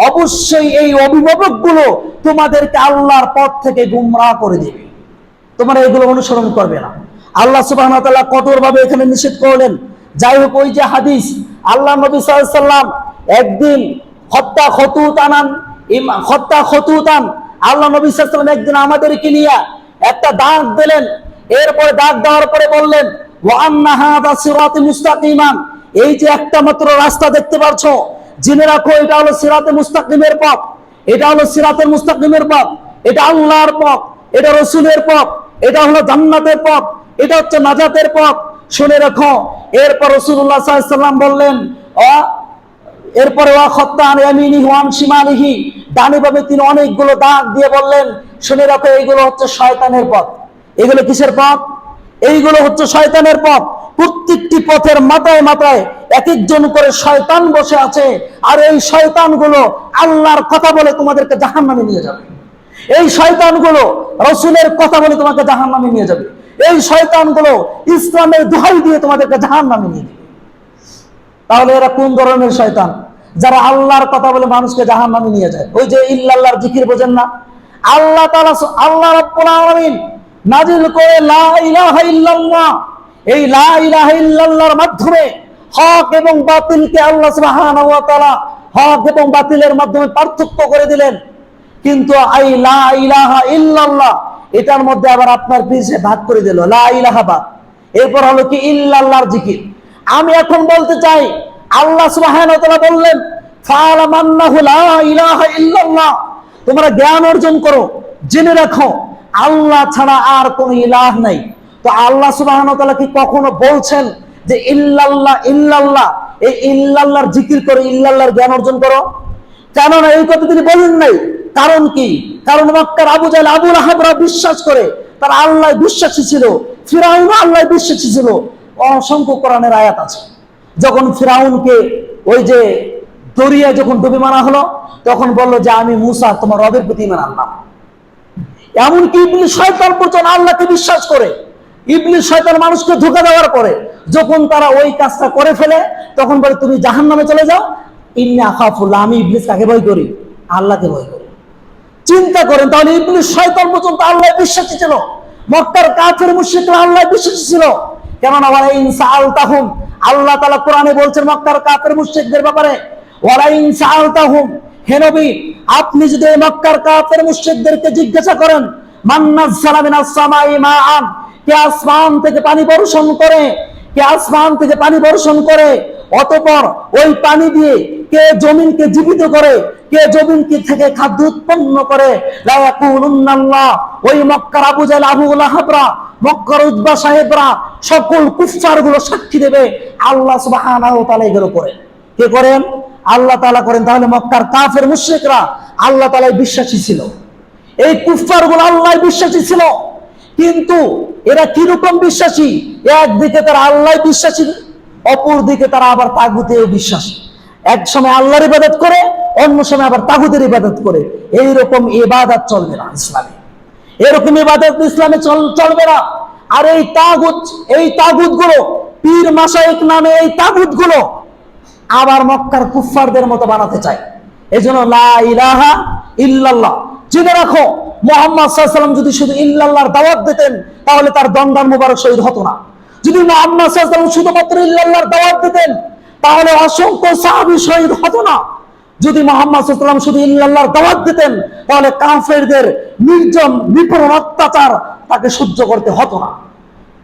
S1: অবশ্যই এই অভিভাবকগুলো তোমাদেরকে আল্লাহর পথ থেকে গুমরাহ করে দেবে, তোমরা এগুলো অনুসরণ করবে না। আল্লাহ সুবহানাহু ওয়া তাআলা কঠোরভাবে এখানে নিষেধ করলেন। যাই হোক, ওই যে হাদিস, আল্লাহ নবী সাল্লাল্লাহু আলাইহি সাল্লাম একদিন হত্যা খতুতান, আল্লাহ নবী সাল্লাল্লাহু আলাইহি সাল্লাম একদিন আমাদেরকে নিয়ে একটা দাগ দিলেন। এরপরে দাগ দেওয়ার পরে বললেন, ওয়া আন্না হাযা সিরাতি মুস্তাকিমান, এই যে একটা মাত্র রাস্তা দেখতে পাচ্ছ, জেনে রাখো এটা হলো সিরাতে মুস্তাকিমের পথ, এটা হলো সিরাতুল মুস্তাকিমের পথ, এটা আল্লাহর পথ, এটা রাসূলের পথ, এটা হলো জান্নাতের পথ, এটা হচ্ছে নাজাতের পথ, শুনে রাখো। এরপর রাসূলুল্লাহ সাল্লাল্লাহু আলাইহি সাল্লাম বললেন, এরপরে ওয়া খাত্তান ইয়ামিনিহি ওয়া শিমালিহি, ডানে বামে তিনি অনেকগুলো দাগ দিয়ে বললেন, শুনে রাখো এইগুলো হচ্ছে শয়তানের পথ। এগুলো কিসের পথ? এইগুলো হচ্ছে শয়তানের পথ। প্রত্যেকটি পথের মাথায় মাথায় এক একজন করে শয়তান বসে আছে, আর এই শয়তানগুলো আল্লাহর কথা বলে তোমাদেরকে জাহান্নামে নিয়ে যাবে। এই শয়তানগুলো রাসূলের কথা বলে তোমাকে জাহান্নামে নিয়ে যাবে। এই শয়তানগুলো ইসলামের দোহাই দিয়ে তোমাদেরকে জাহান্নামে নিয়ে যাবে। তাহলে এরা কোন ধরনের শয়তান? যারা আল্লাহর কথা বলে মানুষকে জাহান্নামে নিয়ে যায়। ওই যে ইল্লাল্লাহর জিকির বোঝেন না? আল্লাহ তাআলা, আল্লাহ রাব্বুল আলামিন নাজিল করে লা ইলাহা ইল্লাল্লাহ, এই লা ইলাহা ইল্লাল্লাহর মাধ্যমে হক এবং বাতিলকে আল্লাহ সুবহানাহু ওয়া তাআলা হক এবং বাতিলের মাধ্যমে পার্থক্য করে দিলেন। কিন্তু এই লা ইলাহা ইল্লাল্লাহ এটার মধ্যে আবার আপনার পিছে ভাগ করে দিল, লা ইলাহা বাদ, এরপর হলো কি ইল্লাল্লাহর জিকির। আমি এখন বলতে চাই, আল্লাহ সুবহানাহু ওয়া তাআলা বললেন, ফালামান্নাহু লা ইলাহা ইল্লাল্লাহ, তোমরা জ্ঞান অর্জন করো, জেনে রাখো আল্লাহ ছাড়া আর কোন ইলাহ নাই। তো আল্লাহ সুবহানাহু ওয়া তাআলা কি কখনো বলছেন যে ইল্লাল্লাহ ইল্লাল্লাহ, এই ইল্লাল্লাহর জিকির করো, ইল্লাল্লাহর জ্ঞান অর্জন করো? কেননা এই কথা তিনি বলেন নাই। কারণ কি? কারণ মক্কার আবু জাহেল, আবু লাহাবরা বিশ্বাস করে, তারা আল্লাহ বিশ্বাসী ছিল, ফিরাউন আল্লাহ বিশ্বাসী ছিল। অসংখ্য কোরআনের আয়াত আছে, যখন ফিরাউনকে ওই যে দরিয়ায় যখন ডুবে মারা হলো, তখন বললো যে আমি মুসা তোমার রবের প্রতি ঈমান আনলাম। এমনকি ইবলিস শয়তান পর্যন্ত আল্লাহকে বিশ্বাস করে। ইবলিস শয়তান মানুষকে ধোঁকা দেওয়ার পরে যখন তারা ওই কাজটা করে ফেলে, তখন বলে তুমি জাহান্নামে চলে যাও। ইন্নী আখাফুল্লাহ, আমি ইবলিস কাকে ভয় করি? আল্লাহকে ভয় করি। চিন্তা করেন, তাহলে ইবলিস শয়তান পর্যন্ত আল্লাহ বিশ্বাসী ছিল। মক্কার কাফের মুশরিকরা আল্লাহ বিশ্বাসী ছিল। কেননা ওয়ালা ইন সাআলতাহুম, আল্লাহ তাআলা কোরআনে বলছেন মক্কার কাফের মুশরিকদের ব্যাপারে, ওয়ালা ইন সাআলতাহুম, হে নবী আপনি যদি মক্কার কাফের মুশরিকদেরকে জিজ্ঞাসা করেন, মান নাযালা মিনাস সামাই মাআন, কে আসমান থেকে পানি বর্ষণ করে, কে আসমান থেকে পানি বর্ষণ করে, অতঃপর ওই পানি দিয়ে কে জমিনকে জীবিত করে, কে জমিনকে থেকে খাদ্য উৎপন্ন করে, লা ইয়াকুলুন্নাল্লাহ, ওই মক্কার আবু জাহেল, আবু লাহাবরা, মক্কার উতবা সাহেবরা, সকল কুফফার গুলো সাক্ষী দেবে আল্লাহ সুবহানাহু ওয়া তাআলা এগুলো করেন। কে করেন? আল্লাহ তাআলা করেন। তাহলে মক্কার কাফের মুশরিকরা আল্লাহ তাআলায় বিশ্বাসী ছিল, এই কুফফার গুলো আল্লাহয় বিশ্বাসী ছিল। কিন্তু এরা কিরকম বিশ্বাসী? একদিকে তারা আল্লাহ বিশ্বাসী, অপর দিকে তারা আবার তাগুতেও বিশ্বাসী। এক সময় আল্লাহর ইবাদত করে, অন্য সময় আবার তাগুতের ইবাদত করে। এইরকম ইবাদত চলবে না ইসলামে, এরকম ইবাদত ইসলামে চলবে না। আর এই তাগুত গুলো, পীর মাশায়েখ নামে এই তাগুত গুলো আবার মক্কার কুফফারদের মতো বানাতে চায়। এজন্য লা ইলাহা ইল্লাল্লাহ জেনে রাখো, মুহাম্মদ সাল্লাল্লাহু আলাইহি ওয়াসাল্লাম যদি শুধু ইল্লাল্লাহর দাওয়াত দিতেন, তাহলে তার দন্দান মুবারক শহীদ হতো না। যদি মুহাম্মদ সাল্লাল্লাহু আলাইহি ওয়াসাল্লাম শুধুমাত্র ইল্লাল্লাহর দাওয়াত দিতেন, তাহলে অসংখ্য সাহাবী শহীদ হতো না। যদি মুহাম্মদ সাল্লাল্লাহু আলাইহি ওয়াসাল্লাম শুধু ইল্লাল্লাহর দাওয়াত দিতেন, তাহলে কাফেরদের নির্জন নিপীড়ন অত্যাচার তাকে সহ্য করতে হতো না।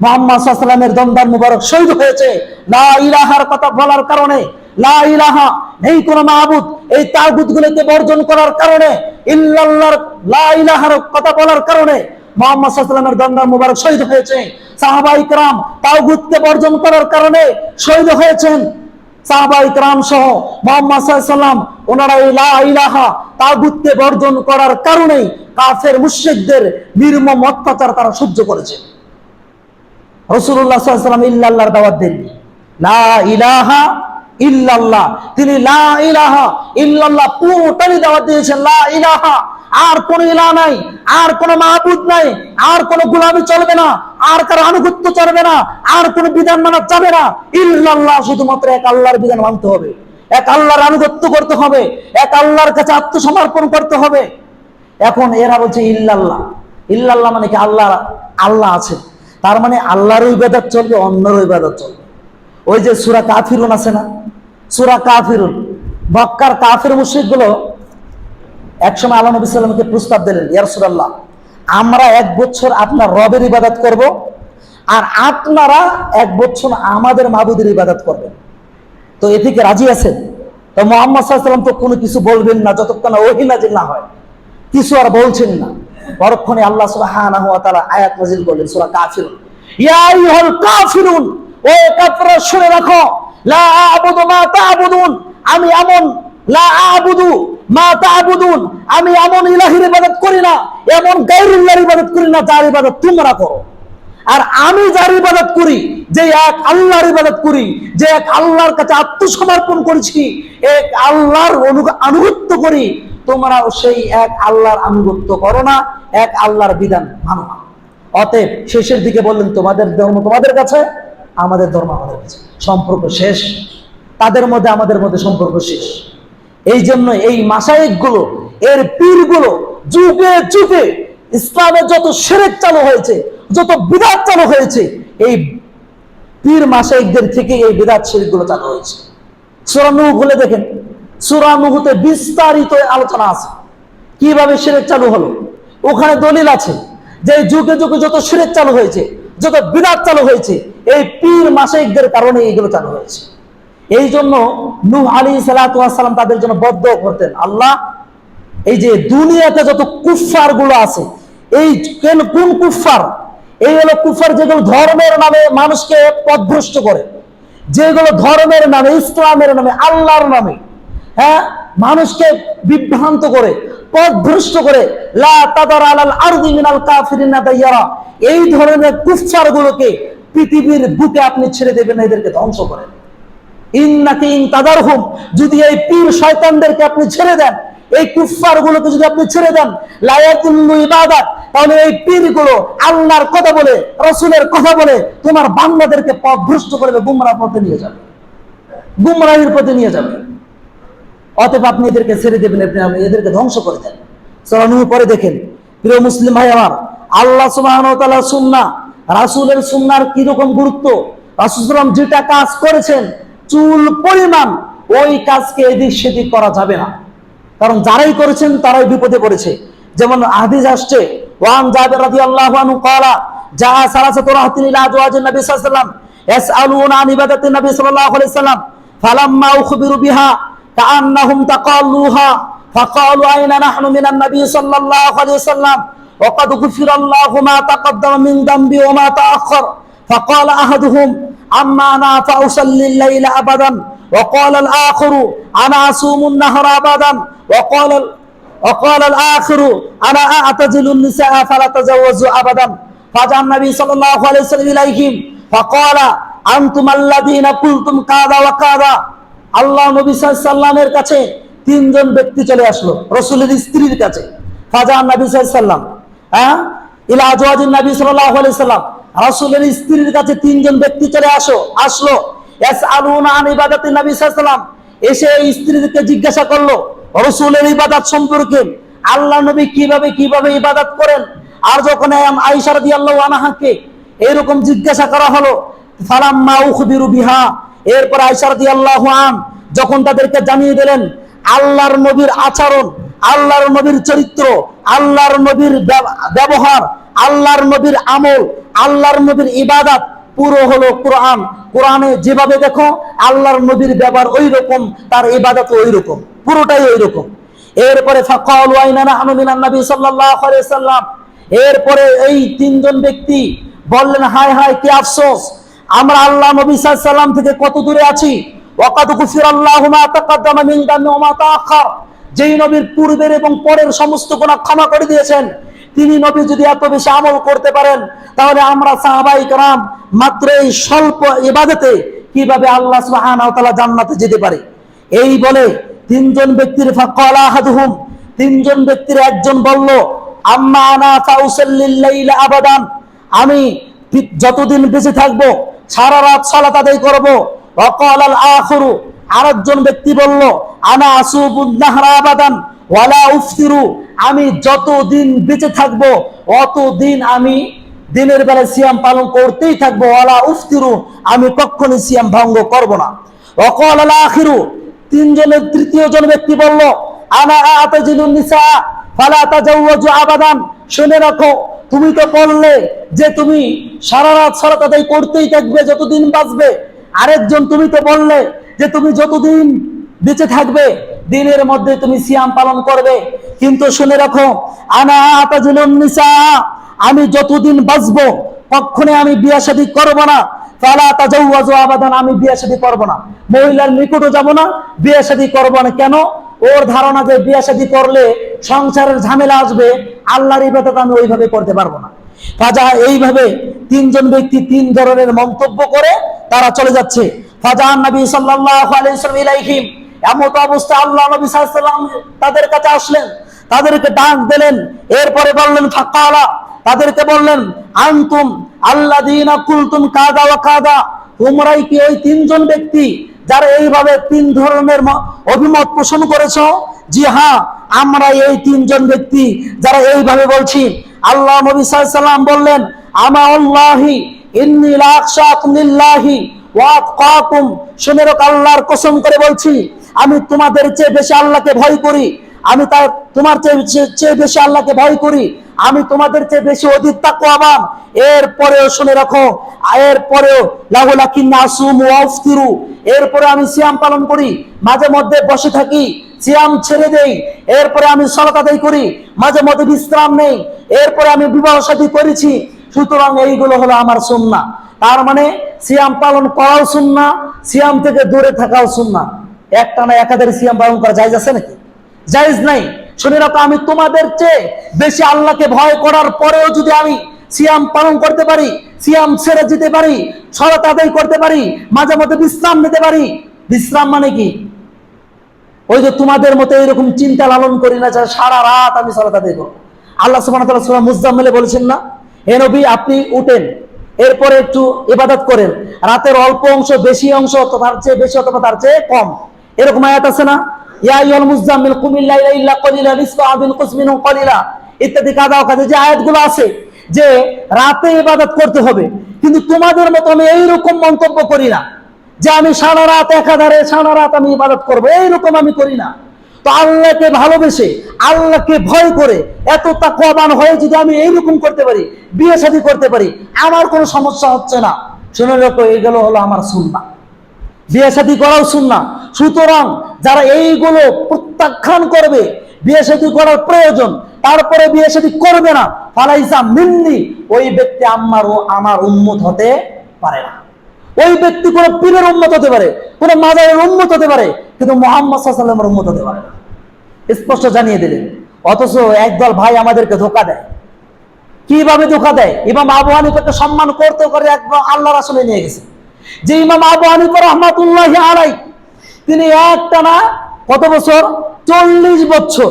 S1: মুহাম্মদ সাল্লাল্লাহু আলাইহি ওয়াসাল্লামের দন্দান মুবারক শহীদ হয়েছে লা ইলাহার কথা বলার কারণে, লা ইলাহা নেই কোন মাবুদ, এই তাগুতগুলোকে বর্জন করার কারণে, ইল্লাল্লাহর লা ইলাহার কথা বলার কারণে মুহাম্মদ সাল্লাল্লাহু আলাইহি ওয়াসাল্লামের দন্দান মুবারক শহীদ হয়েছে। সাহাবায়ে কেরাম তাগুতকে বর্জন করার কারণে শহীদ হয়েছেন। সাহাবায়ে কেরাম সহ মুহাম্মদ সাল্লাল্লাহু আলাইহি ওয়াসাল্লাম ওনারা এই লা ইলাহা তাগুতকে বর্জন করার কারণে কাফের মুশরিকদের নির্মম অত্যাচার তারা সহ্য করেছে। রাসূলুল্লাহ সাল্লাল্লাহু আলাইহি ওয়াসাল্লাম ইল্লাল্লাহর দাওয়াত দেননি, লা ইলাহা ইল্লাল্লাহ, তিনি লা ইলাহা ইল্লাল্লাহ পুরোটাই দাওয়াত দিয়েছেন। লা ইলাহা, আর কোন ইলাহ নাই, আর কোন মাবুদ নাই, আর কোন গোলামি চলবে না, আর কারো আনুগত্য চলবে না, আর কোন বিধান মানা যাবে না। ইল্লাল্লাহ, শুধুমাত্র এক আল্লাহর বিধান মানতে হবে, এক আল্লাহর আনুগত্য করতে হবে, এক আল্লাহর কাছে আত্মসমর্পণ করতে হবে। এখন এরা বলছে ইল্লাল্লাহ। ইল্লাল্লাহ মানে কি? আল্লাহ আল্লাহ আছে, তার মানে আল্লাহরও ইবাদত চলবে, অন্যেরও ইবাদত চলবে। ওই যে সূরা কাফিরুন আছে না, সূরা কাফিরুন, মক্কার কাফের মুশরিকগুলো একসময় আল্লাহ নবী সাল্লাল্লাহু আলাইহি ওয়াসাল্লামকে প্রস্তাব দিলেন, ইয়া রাসূলুল্লাহ, আমরা 1 বছর আপনার রবের ইবাদত করব, আর আপনারা 1 বছর আমাদের মাবুদের ইবাদত করবেন। তো এ থেকে রাজি আছেন? তো মুহাম্মদ সাল্লাল্লাহু আলাইহি ওয়াসাল্লাম তো কোনো কিছু বলবেন না যতক্ষণ না ওহী নাযিল না হয়, কিছু আর বলছেন না। পরক্ষণে আল্লাহ সুবহানাহু ওয়া তাআলা আয়াত নাযিল করলেন, সূরা কাফিরুন, ইয়া আইয়ুহাল কাফিরুন, ও কাফেররা শুনে রাখো, লা আ'বুদু মা তা'বুদুন, আমি এমন, লা আ'বুদু মা তা'বুদুন, আমি এমন ইলাহির ইবাদত করি না, এমন গায়রুল্লাহর ইবাদত করি না যার ইবাদত তোমরা করো। আর আমি যার ইবাদত করি, যে এক আল্লাহর ইবাদত করি, যে এক আল্লাহর কাছে আত্মসমর্পণ করেছি, এক আল্লাহর আনুগত্য করি, তোমরাও সেই এক আল্লাহর আনুগত্য করো না, এক আল্লাহর বিধান মানো না। অতএব শেষের দিকে বললেন, তোমাদের ধর্ম তোমাদের কাছে, আমাদের ধর্ম আমাদের কাছে, সম্পর্ক শেষ। তাদের মধ্যে আমাদের মধ্যে সম্পর্ক শেষ। এই জন্য এই মাশায়েখগুলো, এর পীরগুলো যুগে যুগে ইসলামের যত শিরক চালু হয়েছে, যত বিদআত চালু হয়েছে, এই পীর মাশায়েখদের থেকে এই বিদআত শিরকগুলো চালু হয়েছে। সূরা নূহ খুলে দেখেন, সূরা নূহতে বিস্তারিত আলোচনা আছে কিভাবে শিরক চালু হলো। ওখানে দলিল আছে যে যুগে যুগে যত শিরক চালু হয়েছে, যত বিদআত চালু হয়েছে, এই পীর মাশায়েখদের কারণে এইগুলো চালু হয়েছে। এই জন্য নূহ আলাইহিস সালাতু ওয়াস সালাম তাদের জন্য বদদোয়া করতেন, আল্লাহ এই যে দুনিয়াতে যত কুফফার গুলো আছে, এই কোন কুফফার, এই হলো কুফর, যেগুলো ধর্মের নামে মানুষকে পথভ্রষ্ট করে, যেগুলো ধর্মের নামে, ইসলামের নামে, আল্লাহর নামে হ্যাঁ মানুষকে বিভ্রান্ত করে, পথভ্রষ্ট করে। লা তাদার আলাল আরদি মিনাল কাফিরিনা দাইয়ারা, এই ধরনের কুফফার গুলোকে পৃথিবীর বুকে আপনি ছেড়ে দেবেন, এদেরকে ধ্বংস করেন। ইন্নাকা ইন তাদারহুম, যদি এই পীর শয়তানদেরকে আপনি ছেড়ে দেন, এই কুফফার গুলোকে যদি আপনি ছেড়ে দেন, লা ইয়াকুল্লু ইবাদাত, তাহলে এই পীর গুলো আল্লাহর কথা বলে, রাসূলের কথা বলে তোমার বান্দাদেরকে পথভ্রষ্ট করবে, গুমরাহ পথে নিয়ে যাবে, গুমরাহির পথে নিয়ে যাবে। অতএব আপনি এদেরকে ছেড়ে দেবেন, আপনি এদেরকে ধ্বংস করে দেন। সূরা পরে দেখেন প্রিয় মুসলিম ভাই আমার, আল্লাহ সুবহানাহু ওয়া তাআলার সুন্নাহ, রাসূলের সুন্নাহর কি রকম গুরুত্ব। রাসূল সাল্লাল্লাহু আলাইহি ওয়াসাল্লাম যেটা কাজ করেছেন, চুল পরিমাণ ওই কাজকে এদিক সেদিক করা যাবে না, কারণ যারাই করেছেন তারাই বিপদে পড়েছে। যেমন হাদিস আসছে, ওয়ান জাবির রাদিয়াল্লাহু আনহু ক্বালা জা সালাসাতু রাহতিন ইলা আজওয়াজিন নবী সাল্লাল্লাহু আলাইহি ওয়াসাল্লাম ইয়াসআলুনা আন ইবাদাতিন নবী সাল্লাল্লাহু আলাইহি ওয়াসাল্লাম ফালাম্মা উখবিরু বিহা কাআন্নাহুম তাকাল্লুহা ফাকালু আইনা নাহনু মিনান নবী সাল্লাল্লাহু আলাইহি ওয়াসাল্লাম ওয়া ক্বাদ গুফিরাল্লাহু মা তাকাদ্দামা মিন যামবি ওয়া মা তাআখার ফাকালা আহাদুহুম আম্মা আনা ফাউসাল্লি আল-লাইলা আবাদান ওয়া ক্বালা আল-আখিরু আনা আসুমু আন-নাহরা আবাদান ওয়া ক্বালা আল-আখিরু আনা আ'তাজিলু an-নিসা'a ফালা তাজাওয়াজু আবাদান ফাজা'a an-নবী সাল্লাল্লাহু আলাইহি ওয়াসাল্লাম ইলাইহিম ফাকালা আনতুম আল্লাযীনা কুলতুম কাযা ওয়া কাযা। আল্লাহ নবী সাল্লাল্লাহু আলাইহি ওয়াসাল্লামের কাছে তিনজন ব্যক্তি চলে আসলো, রাসূলের স্ত্রীর কাছে। ফাজা'a an-নবী সাল্লাল্লাহু আলাইহি ওয়াসাল্লাম ইলা আজওয়াজিন নবী সাল্লাল্লাহু আলাইহি ওয়াসাল্লাম, রাসূলের স্ত্রীর কাছে তিনজন ব্যক্তি চলে আসলো। ইয়াসআলুনা আন ইবাদাতিন নবী সাল্লাল্লাহু আলাইহি ওয়াসাল্লাম, এসে স্ত্রীকে জিজ্ঞাসা করলো রাসূলের ইবাদত সম্পর্কে, আল্লাহ নবী কিভাবে ইবাদত করেন। আর যখন আয়েশা রাদিয়াল্লাহু আনহাকে এরকম জিজ্ঞাসা করা হলো, ফালাম্মা উখবিরু বিহা, এরপর আয়েশা রাদিয়াল্লাহু আন যখন তাদেরকে জানিয়ে দিলেন আল্লাহর নবীর আচরণ, আল্লাহর নবীর চরিত্র, আল্লাহর নবীর ব্যবহার, আল্লাহর নবীর আমল, আল্লাহর নবীর ইবাদত পুরো হলো কোরআন। কোরআনে যেভাবে দেখো আল্লাহর নবীর ব্যবহার ওই রকম, তার ইবাদত ওই রকম, পুরোটাই ওই রকম। এরপরে ফাকালু আইনা নাহনু মিনান নবী সাল্লাল্লাহু আলাইহি ওয়াসাল্লাম, এরপরে এই তিনজন ব্যক্তি বললেন, হায় হায় কি আফসোস, আমরা আল্লাহ নবী সাল্লাল্লাহু আলাইহি ওয়াসাল্লাম থেকে কত দূরে আছি। ওয়া ক্বাদ গুফিরাল্লাহু মা তাকাদ্দামা মিন যামবি ওয়া মা তাআখার, যেই নবীর পূর্বের এবং পরের সমস্ত গুনাহ ক্ষমা করে দিয়েছেন, তিনি নবী যদি এত বেশি আমল করতে পারেন, তাহলে আমরা সাহাবায়ে কেরাম মাত্র এই স্বল্প ইবাদতে কিভাবে আল্লাহ সুবহানাহু ওয়া তাআলা জান্নাতে যেতে পারে। এই বলে তিনজন ব্যক্তির ফাকালা আহাদুহুম, তিনজন ব্যক্তির একজন বলল, আম্মা আনা ফাউসাল্লিল লাইলা আবাদান, আমি যতদিন বেঁচে থাকবো সারা রাত সালাত আদায় করব। ওয়া ক্বালা আল-আখিরু, আরেকজন ব্যক্তি বলল, আনা আসুবুন নাহরা আবাদান ওয়ালা উফতিরু, আমি যতদিন বেঁচে থাকবো অতদিন আমি দিনের বেলা সিয়াম পালন করতেই থাকবো, ওয়ালা উফতিরু, আমি কখনোই সিয়াম ভঙ্গ করব না। ওয়া ক্বালা আল-আখিরু, তিনজনের তৃতীয় জন ব্যক্তি বলল, আনা আ'তাজিলুন নিসা ফালা তাজাওয়াজু আবাদান, শুনে রাখো, তুমি তো বললে যে তুমি সারা রাত সালাত আদায় করতেই থাকবে যতদিন বাঁচবে। আরেকজন, তুমি তো বললে যে তুমি যতদিন বেঁচে থাকবে দিনের মধ্যে তুমি সিয়াম পালন করবে, কিন্তু শুনে রাখো, আনা আ'তাজিলুন নিসা, আমি যতদিন বাঁচবো কখনো আমি বিয়ে শাদী করব না। ফালা তাজাওয়াজু আবাদান, আমি বিয়ে শাদী করব না, মহিলার নিকটও যাব না, বিয়ে শাদী করব না। কেন? ওর ধারণা যে বিয়ে শাদী করলে সংসারের ঝামেলা আসবে, আল্লাহর ইবাদত আমি ওইভাবে করতে পারবো না। ফাজা, এইভাবে তিনজন ব্যক্তি তিন ধরনের মন্তব্য করে তারা চলে যাচ্ছে। ফাজা নবী সাল্লাল্লাহু আলাইহি ওয়াসাল্লাম ইলাইহিম, এমত অবস্থা আল্লাহ নবী সাল্লাল্লাহু আলাইহি ওয়াসাল্লাম তাদের কাছে আসলেন, তাদেরকে ডাক দিলেন, এরপরে বললেন, ফাকালা, তাদেরকে বললেন, আনতুম আল্লাযীনা কুলতুম কাযা ওয়া কাযা, তোমরাই কি ওই তিনজন ব্যক্তি যারা এইভাবে তিন ধরনের অভিমত পোষণ করেছো? জি হ্যাঁ, আমরা এই তিনজন ব্যক্তি যারা এইভাবে বলছি। আল্লাহ নবী সাল্লাল্লাহু আলাইহি ওয়াসাল্লাম বললেন, আমা আল্লাহি ইন্নী লা আখশাকুম লিল্লাহি ওয়া আতকাকুম, শুনে রাখো, আল্লাহর কসম করে বলছি, আমি তোমাদের চেয়ে বেশি আল্লাহকে ভয় করি, আমি তোমার চেয়ে বেশি আল্লাহকে ভয় করি, আমি তোমাদের চেয়ে বেশি অধিক তাকওয়াবান। এরপরেও শুনে রাখো, এরপরেও লাহুলাকিন্না আসুমু ওয়া আফতিরু, এরপরে আমি সিয়াম পালন করি, মাঝে মধ্যে বসে থাকি, সিয়াম ছেড়ে দেই, এরপরে আমি সালাত আদায় করি, মাঝে মধ্যে বিশ্রাম নেই, এরপরে আমি বিবাহ শাদী করেছি, সুতরাং এইগুলো হলো আমার সুন্নাহ। তার মানে সিয়াম পালন করাও সুন্নাহ, সিয়াম থেকে দূরে থাকাও সুন্নাহ। একটানা একাধারে সিয়াম পালন করা জায়েজ আছে নাকি? জায়েজ নাই। শুনে রাখো, আমি তোমাদের চেয়ে বেশি আল্লাহকে ভয় করার পরেও যদি আমি সিয়াম পালন করতে পারি, সিয়াম ছেড়ে যেতে পারি, সালাত আদায় করতে পারি, মাঝে মধ্যে বিশ্রাম নিতে পারি। বিশ্রাম মানে কি? ওই যে তোমাদের মতো এরকম চিন্তা লালন করি না যে সারা রাত আমি সালাত আদায় করব। আল্লাহ সুবহানাহু ওয়া তাআলা সূরা মুজাম্মিলে বলেছেন না, হে নবী আপনি উঠেন, এরপরে একটু ইবাদত করেন, রাতের অল্প অংশ, বেশি অংশ তার চেয়ে বেশি অথবা তার চেয়ে কম, এরকম আয়াত আছে না? ইয়া আইয়ুহাল মুজাম্মিল কুমিল লাইলা ইল্লা কলিলা নিসফাহু আও ইনকুস মিনহু কলিলা ইত্যাদি কাদা কাদা যে আয়াতগুলো আছে যে রাতে ইবাদত করতে হবে। কিন্তু তোমাদের মতো আমি এইরকম মন্তব্য করি না যে আমি সারা রাত একাধারে সারা রাত আমি ইবাদত করবো, এইরকম আমি করি না। তো আল্লাহকে ভালোবেসে, আল্লাহকে ভয় করে, এত তাকওয়াবান হয়ে যদি আমি এইরকম করতে পারি, বিয়ে শাদী করতে পারি, আমার কোনো সমস্যা হচ্ছে না। শুনে রাখো, এইগুলো হলো আমার সুন্নাহ। বিয়ে শাদী করাও সুন্নাহ। সুতরাং যারা এইগুলো প্রত্যাখ্যান করবে, বিয়ে শাদী করার প্রয়োজন, তারপরে বিয়ে শাদী করবে না, ফালাইসা মিন্নি, ওই ব্যক্তি আমার উম্মত হতে পারে না। ওই ব্যক্তি কোন পীরের উম্মত হতে পারে, কোন মাজারের উম্মত হতে পারে, কিন্তু মুহাম্মদ সাল্লাল্লাহু আলাইহি ওয়াসাল্লামের উম্মত হতে পারে না। স্পষ্ট জানিয়ে দিলেন। অথচ একদল ভাই আমাদেরকে ধোঁকা দেয়। কিভাবে ধোঁকা দেয়? ইমাম আবু হানিফাকে সম্মান করতে করে একবার আল্লাহ রাসূলে নিয়ে গেছে। যে ইমাম আবু হানিফা রাহমাতুল্লাহি আলাইহি, তিনি একটানা কত বছর? 40 বছর।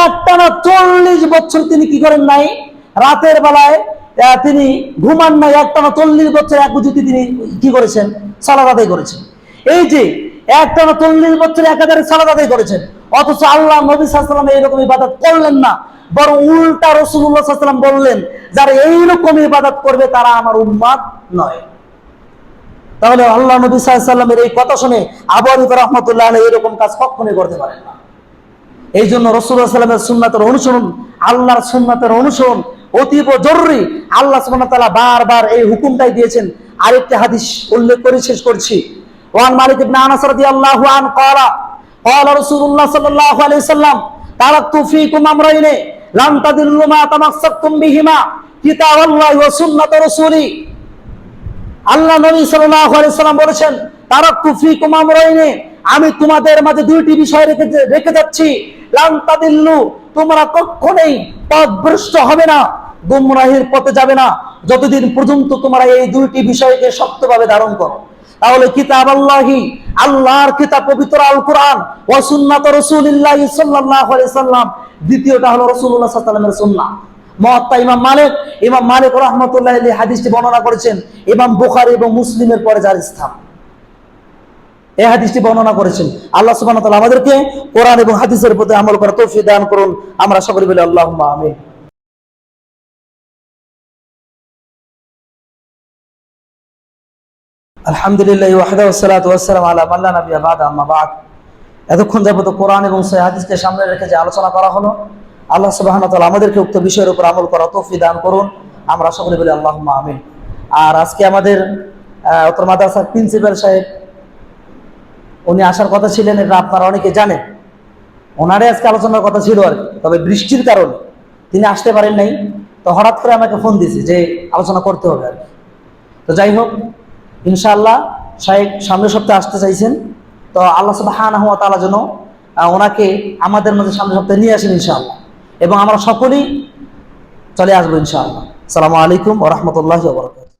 S1: একটানা 40 বছর তিনি কি করেন নাই? রাতের বেলায় তিনি ঘুমান নাই। একটানা 40 বছর একজুতি তিনি কি করেছেন? সালাত আদায় করেছেন। এই যে একটানা 40 বছর একাধারে সালাত আদায় করেছেন, অথচ আল্লাহ নবী সাল্লাল্লাহু আলাইহি ওয়াসাল্লাম এইরকম ইবাদত করলেন না, বরং উল্টা রাসূলুল্লাহ সাল্লাল্লাহু আলাইহি ওয়াসাল্লাম বললেন যারা এইরকম ইবাদত করবে তারা আমার উম্মত নয়। তাহলে আল্লাহ নবী সাল্লাল্লাহু আলাইহি ওয়াসাল্লামের এই কথা শুনে আবু হানিফা রাহমাতুল্লাহি আলাইহি এরকম কাজ কখনোই করতে পারেন না। এই জন্য রাসূলুল্লাহ সাল্লাল্লাহু আলাইহি ওয়াসাল্লামের সুন্নাতের অনুসরণ, আল্লাহর সুন্নাতের অনুসরণ অতীব জরুরি। আল্লাহ সুবহানাহু ওয়া তাআলা বারবার এই হুকুমটাই দিয়েছেন। আরেকটি হাদিস উল্লেখ করে শেষ করছি। ওয়ান মালিক ইবনে আনাস রাদিয়াল্লাহু আনহু ক্বালা ক্বালা রাসূলুল্লাহ সাল্লাল্লাহু আলাইহি ওয়াসাল্লাম তারাকতু ফীকুম আমরাইনি লান তাদিল্লু মা তামাসসাকতুম বিহিমা কিতাবাল্লাহি ওয়া সুন্নাত রাসূলি। আল্লাহ নবী সাল্লাল্লাহু আলাইহি ওয়াসাল্লাম বলেছেন, তারাকতু ফীকুম আমরাইনি, আমি তোমাদের মাঝে দুইটি বিষয় রেখে যাচ্ছি। লান তাদিল্লু, তোমরা কখনোই পথভ্রষ্ট হবে না, গুমরাহির পথে যাবে না, যতদিন পর্যন্ত তোমরা এই দুইটি বিষয়কে শক্তভাবে ধারণ করো। তাহলে কিতাবাল্লাহি, আল্লাহর কিতাব পবিত্র আল কোরআন, ওয়া সুন্নাত রাসূলিল্লাহ সাল্লাল্লাহু আলাইহি ওয়াসাল্লাম, দ্বিতীয়টা হলো রাসূলুল্লাহ সাল্লাল্লাহু আলাইহি ওয়াসাল্লামের সুন্নাহ। মুয়াত্তা ইমাম মালিক রাহমাতুল্লাহি আলাইহি হাদিসটি বর্ণনা করেছেন। ইমাম বুখারী এবং মুসলিমের পরে যার স্থান, এই হাদিসটি বর্ণনা করেছেন। আল্লাহ সুবহানাহু ওয়া তাআলা আমাদেরকে কোরআন এবং হাদিসের প্রতি আমল করার তৌফিক দান করুন। আমরা সকলে বলি আল্লাহুম্মা আমিন। আলহামদুলিল্লাহ ওয়াহদাহু ওয়াসসালাতু ওয়াসসালামু আলা মান লা নাবিয়্যা বা'দা, আম্মা বা'দ। এতক্ষণ যাবত কোরআন এবং সহিহ হাদিসকে সামনে রেখে যে আলোচনা করা হলো, আল্লাহ সুবহানাহু ওয়া তাআলা আমাদেরকে উক্ত বিষয়ের উপর আমল করার তৌফিক দান করুন। আমরা সকলে বলি আল্লাহুম্মা আমিন। আর আজকে আমাদের উত্তর মাদ্রাসার প্রিন্সিপাল সাহেব, উনি আসার কথা ছিলেন, এটা আপনারা অনেকে জানেন। ওনারে আজকে আলোচনার কথা ছিল আর কি, তবে বৃষ্টির কারণে তিনি আসতে পারেন নাই। তো হঠাৎ করে আমাকে ফোন দিয়েছে যে আলোচনা করতে হবে আর কি। তো যাই হোক, ইনশাআল্লাহ সাহেব সামনের সপ্তাহে আসতে চাইছেন। তো আল্লাহ সুবহানাহু ওয়া তাআলা যেন ওনাকে আমাদের মধ্যে সামনের সপ্তাহে নিয়ে আসেন ইনশাআল্লাহ, এবং আমরা সকলেই চলে আসবো ইনশাআল্লাহ। আসসালামু আলাইকুম ওয়া রাহমাতুল্লাহি ওয়া বারাকাতুহু।